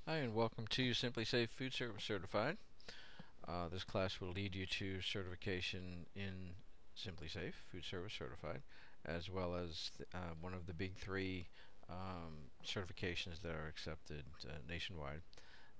Hi, and welcome to Simply Safe Food Service Certified. This class will lead you to certification in Simply Safe Food Service Certified, as well as one of the big three certifications that are accepted nationwide.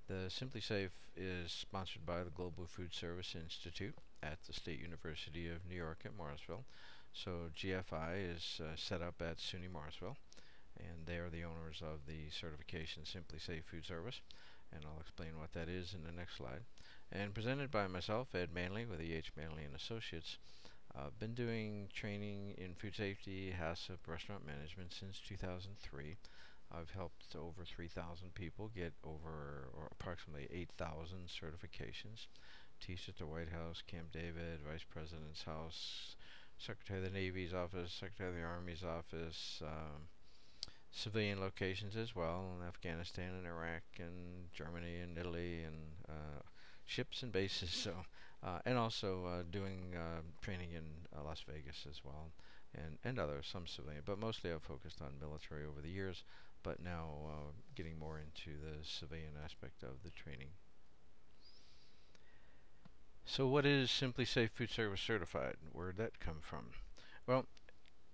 The Simply Safe is sponsored by the Global Food Service Institute at the State University of New York at Morrisville. So GFI is set up at SUNY Morrisville, and they are the owners of the certification Simply Safe Food Service, and I'll explain what that is in the next slide. And presented by myself, Ed Manley with E.H. Manley and Associates. I've been doing training in food safety, HACCP, restaurant management since 2003. I've helped over 3,000 people get over or approximately 8,000 certifications. Teach at the White House, Camp David, Vice President's House, Secretary of the Navy's office, Secretary of the Army's office, civilian locations as well, in Afghanistan and Iraq and Germany and Italy, and ships and bases. So, and also doing training in Las Vegas as well, and others, some civilian, but mostly I've focused on military over the years, but now getting more into the civilian aspect of the training. So what is Simply Safe Food Service Certified? Where'd that come from? Well,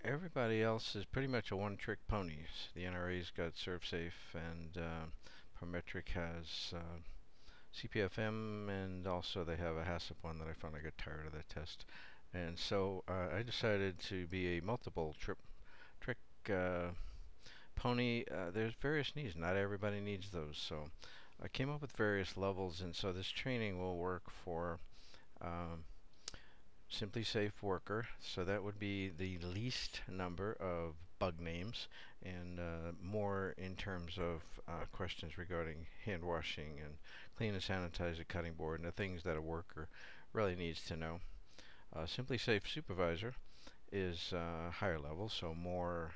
everybody else is pretty much a one-trick pony. The NRA's got ServSafe, and Prometric has CPFM, and also they have a HACCP one that I found I got tired of that test. And so I decided to be a multiple trick pony. There's various needs. Not everybody needs those. So I came up with various levels, and so this training will work for Simply Safe Worker, so that would be the least number of bug names, and more in terms of questions regarding hand washing and clean and sanitize the cutting board and the things that a worker really needs to know. Simply Safe Supervisor is higher level, so more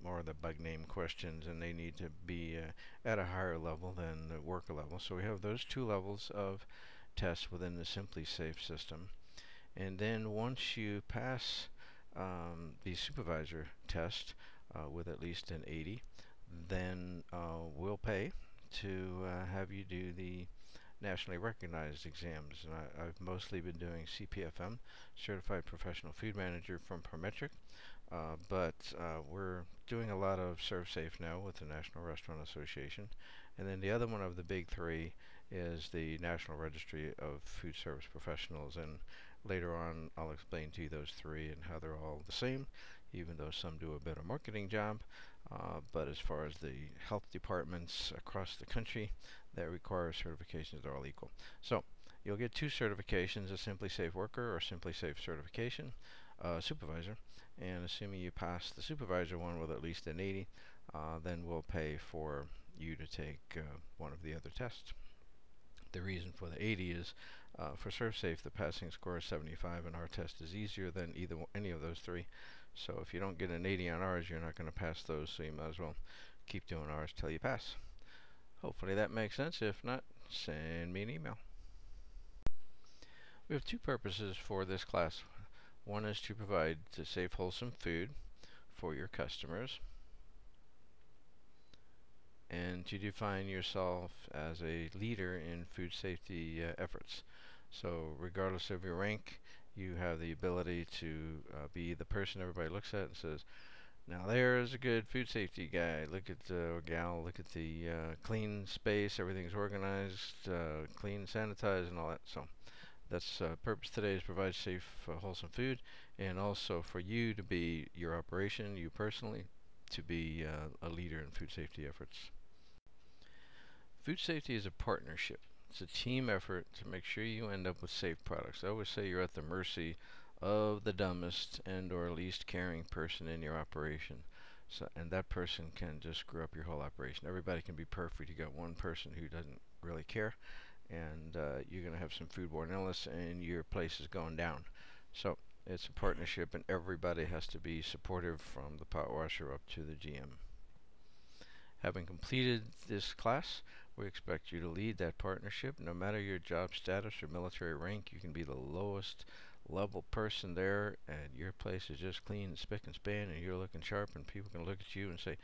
of the bug name questions, and they need to be at a higher level than the worker level. So we have those two levels of tests within the Simply Safe system. And then once you pass the supervisor test with at least an 80, then we'll pay to have you do the nationally recognized exams. And I've mostly been doing CPFM, Certified Professional Food Manager from Prometric, but we're doing a lot of ServSafe now with the National Restaurant Association. And then the other one of the big three is the National Registry of Food Service Professionals, and later on I'll explain to you those three and how they're all the same, even though some do a better marketing job. But as far as the health departments across the country that require certifications, they're all equal. So you'll get two certifications, a Simply Safe Worker or Simply Safe Certification Supervisor, and assuming you pass the supervisor one with at least an 80, then we'll pay for you to take one of the other tests. The reason for the 80 is for ServSafe the passing score is 75, and our test is easier than any of those three. So if you don't get an 80 on ours, you're not going to pass those, so you might as well keep doing ours till you pass. Hopefully that makes sense. If not, send me an email. We have two purposes for this class. One is to provide safe, wholesome food for your customers, and to define yourself as a leader in food safety efforts. So regardless of your rank, you have the ability to be the person everybody looks at and says, now there's a good food safety guy, look at or gal, look at the clean space, everything's organized, clean, sanitized, and all that. So that's purpose today, is provide safe, wholesome food, and also for you to be your operation, you personally, to be a leader in food safety efforts. Food safety is a partnership. It's a team effort to make sure you end up with safe products. I always say you're at the mercy of the dumbest and or least caring person in your operation. So, and that person can just screw up your whole operation. Everybody can be perfect. You got one person who doesn't really care, and you're going to have some foodborne illness, and your place is going down. So it's a partnership, and everybody has to be supportive, from the pot washer up to the GM. Having completed this class, we expect you to lead that partnership. No matter your job status or military rank, you can be the lowest level person there, and your place is just clean and spick and span, and you're looking sharp, and people can look at you and say,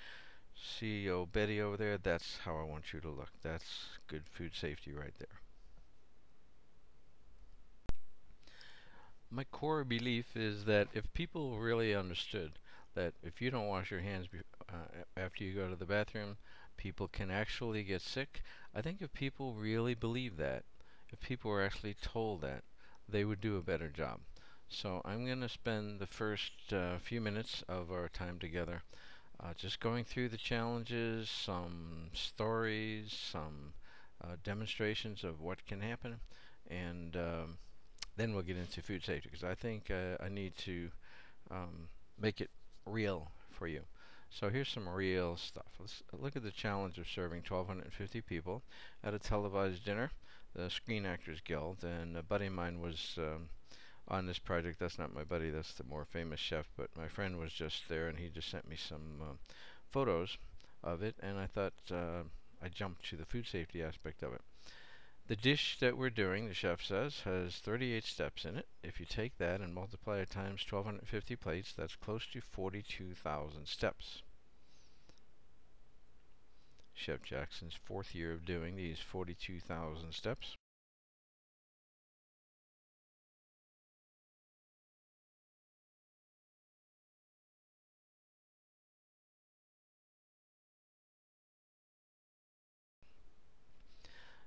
See old Betty over there? That's how I want you to look. That's good food safety right there. My core belief is that if people really understood that if you don't wash your hands after you go to the bathroom, people can actually get sick. I think if people really believe that, if people were actually told that, they would do a better job. So I'm going to spend the first few minutes of our time together just going through the challenges, some stories, some demonstrations of what can happen, and then we'll get into food safety, because I think I need to make it real for you. So here's some real stuff. Let's look at the challenge of serving 1,250 people at a televised dinner, the Screen Actors Guild, and a buddy of mine was on this project. That's not my buddy, that's the more famous chef, but my friend was just there, and he just sent me some photos of it, and I thought I jumped to the food safety aspect of it. The dish that we're doing, the chef says, has 38 steps in it. If you take that and multiply it times 1,250 plates, that's close to 42,000 steps. Chef Jackson's 4th year of doing these 42,000 steps.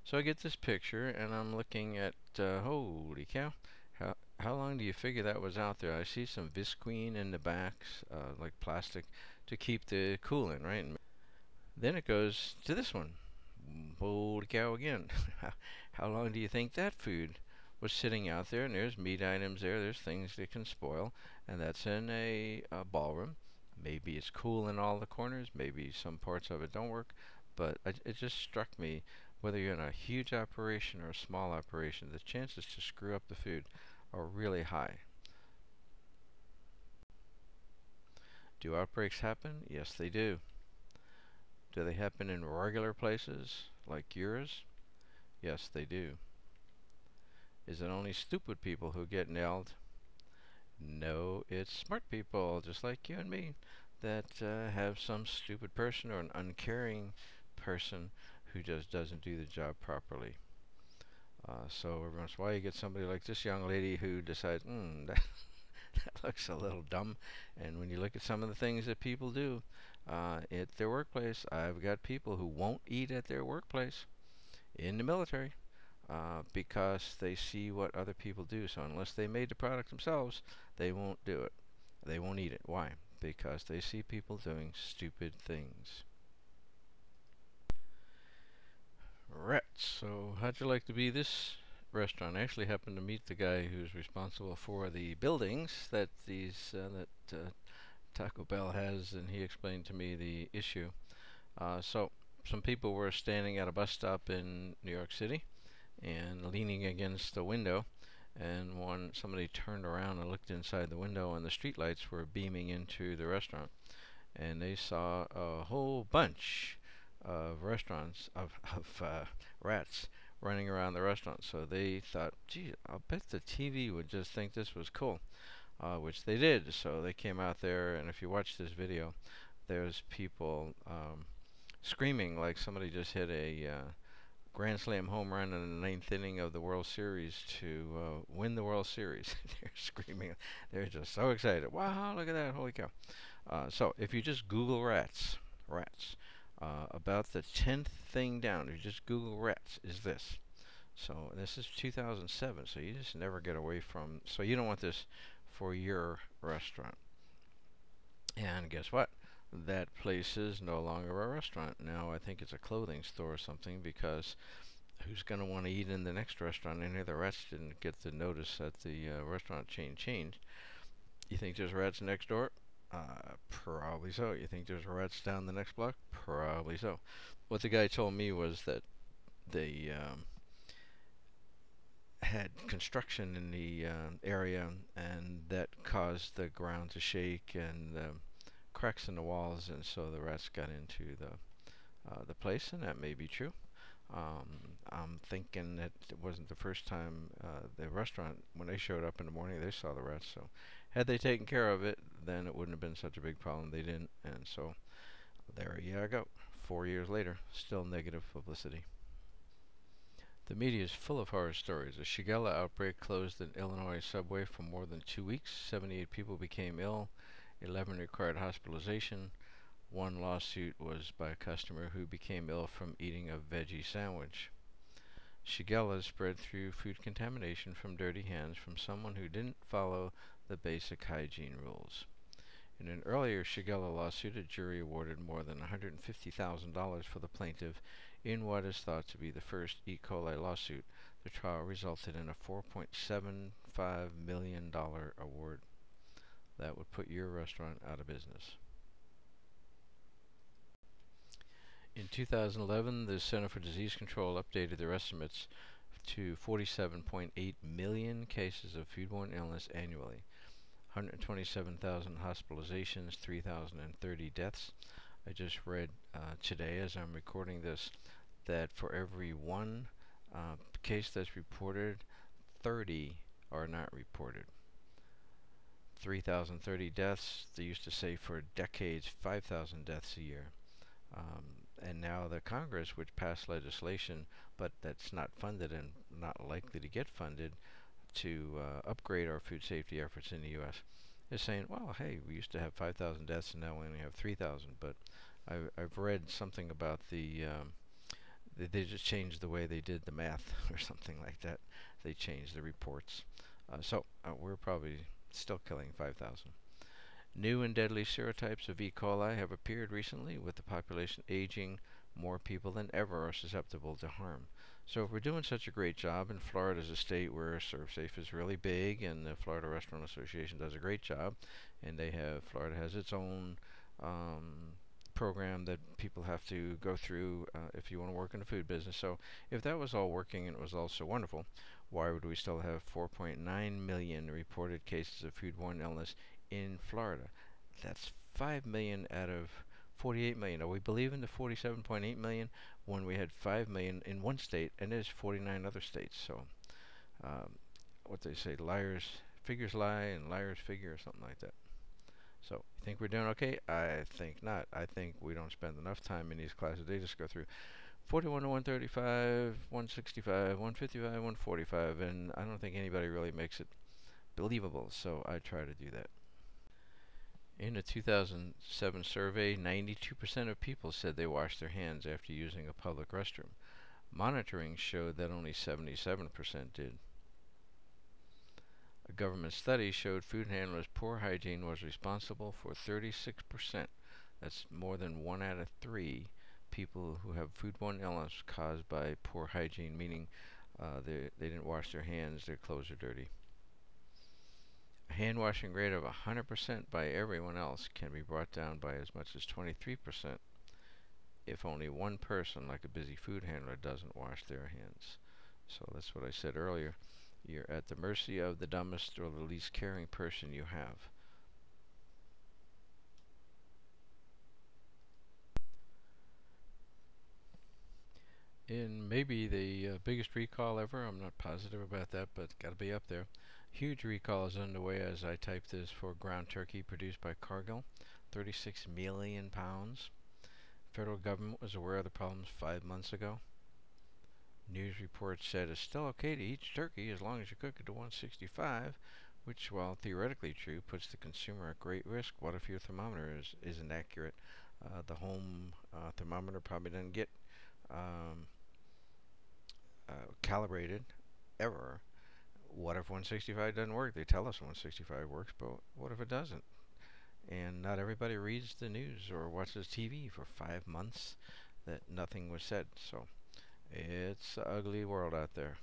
So I get this picture, and I'm looking at, holy cow, how long do you figure that was out there? I see some Visqueen in the backs, like plastic, to keep the coolant, right? And then it goes to this one. Holy cow again. How long do you think that food was sitting out there? And there's meat items there, there's things that can spoil, and that's in a ballroom. Maybe it's cool in all the corners, maybe some parts of it don't work, but it just struck me, whether you're in a huge operation or a small operation, the chances to screw up the food are really high. Do outbreaks happen? Yes, they do. Do they happen in regular places like yours? Yes, they do. Is it only stupid people who get nailed? No, it's smart people, just like you and me, that have some stupid person or an uncaring person who just doesn't do the job properly. So every once in a while you get somebody like this young lady who decides, that, that looks a little dumb. And when you look at some of the things that people do at their workplace, I've got people who won't eat at their workplace in the military because they see what other people do. So unless they made the product themselves, they won't do it. They won't eat it. Why? Because they see people doing stupid things. Right, so how'd you like to be this restaurant? I actually happened to meet the guy who's responsible for the buildings that Taco Bell has, and he explained to me the issue. So some people were standing at a bus stop in New York City and leaning against the window, and somebody turned around and looked inside the window, and the streetlights were beaming into the restaurant, and they saw a whole bunch of rats running around the restaurant. So they thought, gee, I'll bet the TV would just think this was cool, which they did. So they came out there, and if you watch this video, there's people screaming like somebody just hit a Grand Slam home run in the 9th inning of the World Series to win the World Series. They're screaming. They're just so excited. Wow, look at that. Holy cow. So if you just Google rats, about the 10th thing down, if you just Google rats, is this. So this is 2007, so you just never get away from, so you don't want this for your restaurant. And guess what? That place is no longer a restaurant. Now I think it's a clothing store or something, because who's going to want to eat in the next restaurant? Any of the rats didn't get the notice that the restaurant chain changed. You think there's rats next door? Probably so. You think there's rats down the next block? Probably so. What the guy told me was that they had construction in the area, and that caused the ground to shake and cracks in the walls, and so the rats got into the place, and that may be true. I'm thinking that it wasn't the first time the restaurant, when they showed up in the morning, they saw the rats. So had they taken care of it, then it wouldn't have been such a big problem. They didn't, and so There you go. 4 years later, still negative publicity. The media is full of horror stories. A Shigella outbreak closed an Illinois subway for more than 2 weeks. 78 people became ill. 11 required hospitalization. One lawsuit was by a customer who became ill from eating a veggie sandwich. Shigella spread through food contamination from dirty hands from someone who didn't follow the basic hygiene rules. In an earlier Shigella lawsuit, a jury awarded more than $150,000 for the plaintiff in what is thought to be the first E. coli lawsuit. The trial resulted in a $4.75 million award. That would put your restaurant out of business. In 2011, the Center for Disease Control updated their estimates to 47.8 million cases of foodborne illness annually, 127,000 hospitalizations, 3,030 deaths. I just read today, as I'm recording this, that for every one case that's reported, 30 are not reported. 3,030 deaths. They used to say for decades 5,000 deaths a year. And now the Congress, which passed legislation, but that's not funded and not likely to get funded, to upgrade our food safety efforts in the U.S., is saying, well, hey, we used to have 5,000 deaths and now we only have 3,000. But I've read something about they just changed the way they did the math or something like that. They changed the reports. So we're probably still killing 5,000. New and deadly serotypes of E. coli have appeared recently. With the population aging, more people than ever are susceptible to harm. So if we're doing such a great job, and Florida is a state where ServSafe is really big, and the Florida Restaurant Association does a great job, and Florida has its own program that people have to go through if you want to work in the food business. So if that was all working and it was all so wonderful, why would we still have 4.9 million reported cases of foodborne illness in Florida? That's 5 million out of 48 million. Are we believing the 47.8 million when we had 5 million in one state and there's 49 other states? So what they say, figures lie and liars figure, or something like that. So you think we're doing okay? I think not. I think we don't spend enough time in these classes. They just go through 41 to 135, 165, 155, 145, and I don't think anybody really makes it believable, so I try to do that. In a 2007 survey, 92% of people said they washed their hands after using a public restroom. Monitoring showed that only 77% did. A government study showed food handlers' poor hygiene was responsible for 36%. That's more than 1 out of 3 people who have foodborne illness caused by poor hygiene, meaning they didn't wash their hands, their clothes are dirty. A hand washing rate of 100% by everyone else can be brought down by as much as 23% if only one person, like a busy food handler, doesn't wash their hands. So that's what I said earlier. You're at the mercy of the dumbest or the least caring person you have. In maybe the biggest recall ever, I'm not positive about that, but got to be up there. Huge recall is underway as I type this for ground turkey produced by Cargill, 36 million pounds. Federal government was aware of the problems 5 months ago. News reports said it's still okay to eat turkey as long as you cook it to 165, which, while theoretically true, puts the consumer at great risk. What if your thermometer isn't accurate? The home thermometer probably doesn't get calibrated ever. What if 165 doesn't work? They tell us 165 works, but what if it doesn't? And not everybody reads the news or watches TV for 5 months that nothing was said. So it's an ugly world out there.